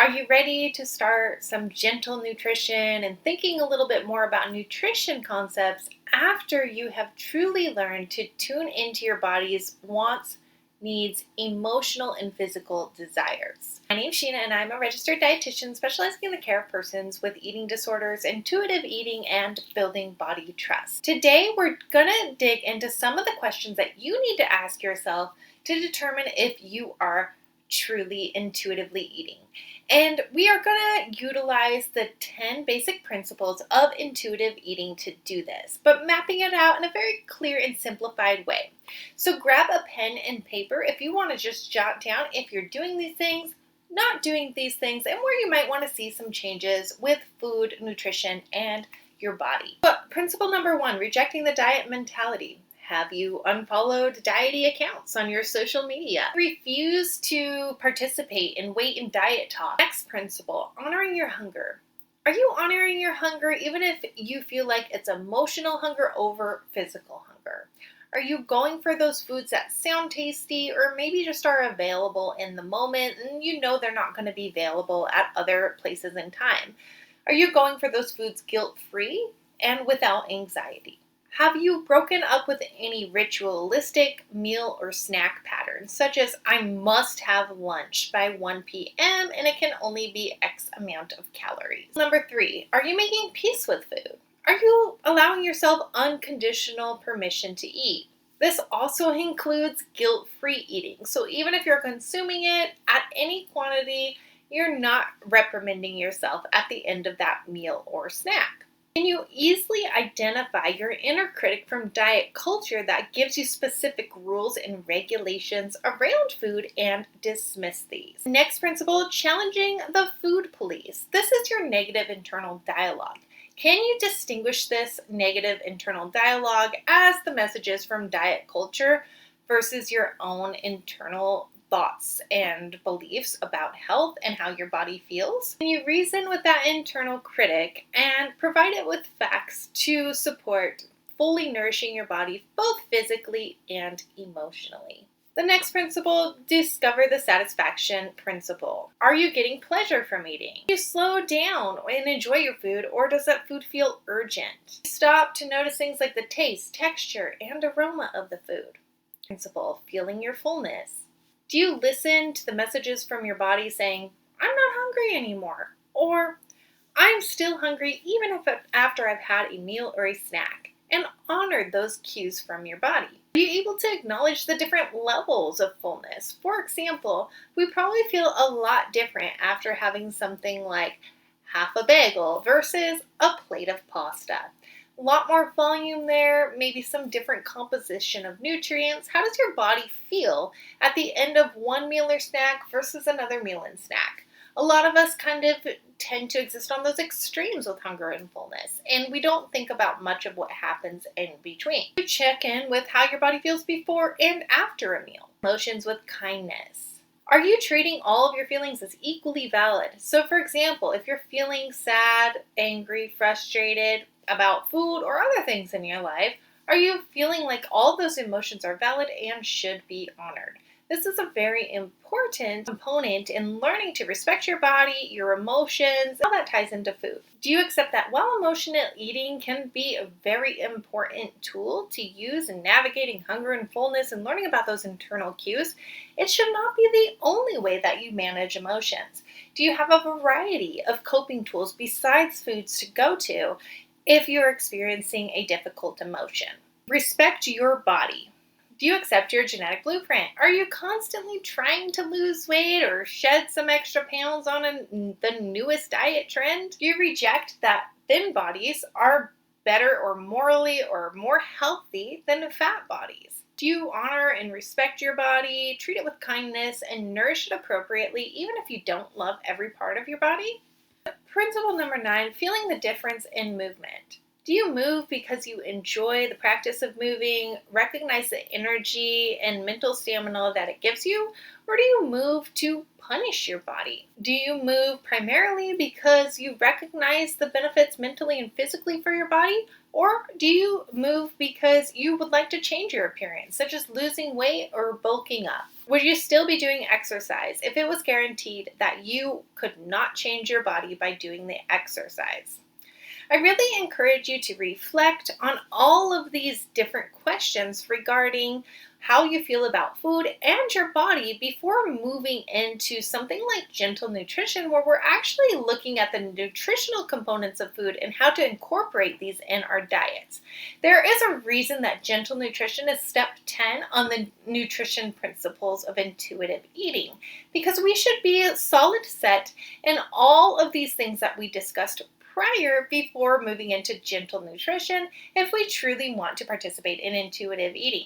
Are you ready to start some gentle nutrition and thinking a little bit more about nutrition concepts after you have truly learned to tune into your body's wants, needs, emotional, and physical desires? My name's Sheena, and I'm a registered dietitian specializing in the care of persons with eating disorders, intuitive eating, and building body trust. Today, we're going to dig into some of the questions that you need to ask yourself to determine if you are truly intuitively eating. And we are going to utilize the 10 basic principles of intuitive eating to do this, but mapping it out in a very clear and simplified way. So grab a pen and paper if you want to just jot down if you're doing these things, not doing these things, and where you might want to see some changes with food, nutrition, and your body. But principle number 1, rejecting the diet mentality. Have you unfollowed diety accounts on your social media? Refuse to participate in weight and diet talk. Next principle, honoring your hunger. Are you honoring your hunger even if you feel like it's emotional hunger over physical hunger? Are you going for those foods that sound tasty or maybe just are available in the moment and you know they're not going to be available at other places in time? Are you going for those foods guilt-free and without anxiety? Have you broken up with any ritualistic meal or snack patterns, such as I must have lunch by 1 p.m. and it can only be X amount of calories? Number 3, are you making peace with food? Are you allowing yourself unconditional permission to eat? This also includes guilt-free eating. So even if you're consuming it at any quantity, you're not reprimanding yourself at the end of that meal or snack. Can you easily identify your inner critic from diet culture that gives you specific rules and regulations around food and dismiss these? Next principle, challenging the food police. This is your negative internal dialogue. Can you distinguish this negative internal dialogue as the messages from diet culture versus your own internal thoughts and beliefs about health and how your body feels? Can you reason with that internal critic and provide it with facts to support fully nourishing your body both physically and emotionally? The next principle, discover the satisfaction principle. Are you getting pleasure from eating? Do you slow down and enjoy your food, or does that food feel urgent? Stop to notice things like the taste, texture, and aroma of the food. Principle, feeling your fullness. Do you listen to the messages from your body saying, I'm not hungry anymore, or I'm still hungry even if after I've had a meal or a snack, and honor those cues from your body? Are you able to acknowledge the different levels of fullness? For example, we probably feel a lot different after having something like half a bagel versus a plate of pasta. A lot more volume there, maybe some different composition of nutrients. How does your body feel at the end of one meal or snack versus another meal and snack? A lot of us kind of tend to exist on those extremes with hunger and fullness, and we don't think about much of what happens in between. You check in with how your body feels before and after a meal. Emotions with kindness. Are you treating all of your feelings as equally valid? So for example, if you're feeling sad, angry, frustrated about food or other things in your life, are you feeling like all those emotions are valid and should be honored? This is a very important component in learning to respect your body, your emotions, how that ties into food. Do you accept that while emotional eating can be a very important tool to use in navigating hunger and fullness and learning about those internal cues, it should not be the only way that you manage emotions? Do you have a variety of coping tools besides foods to go to if you're experiencing a difficult emotion? Respect your body. Do you accept your genetic blueprint? Are you constantly trying to lose weight or shed some extra pounds on the newest diet trend? Do you reject that thin bodies are better or morally or more healthy than fat bodies? Do you honor and respect your body, treat it with kindness, and nourish it appropriately even if you don't love every part of your body? Principle number 9, feeling the difference in movement. Do you move because you enjoy the practice of moving, recognize the energy and mental stamina that it gives you? Or do you move to punish your body? Do you move primarily because you recognize the benefits mentally and physically for your body? Or do you move because you would like to change your appearance, such as losing weight or bulking up? Would you still be doing exercise if it was guaranteed that you could not change your body by doing the exercise? I really encourage you to reflect on all of these different questions regarding how you feel about food and your body before moving into something like gentle nutrition, where we're actually looking at the nutritional components of food and how to incorporate these in our diets. There is a reason that gentle nutrition is step 10 on the nutrition principles of intuitive eating, because we should be solid set in all of these things that we discussed prior before moving into gentle nutrition if we truly want to participate in intuitive eating.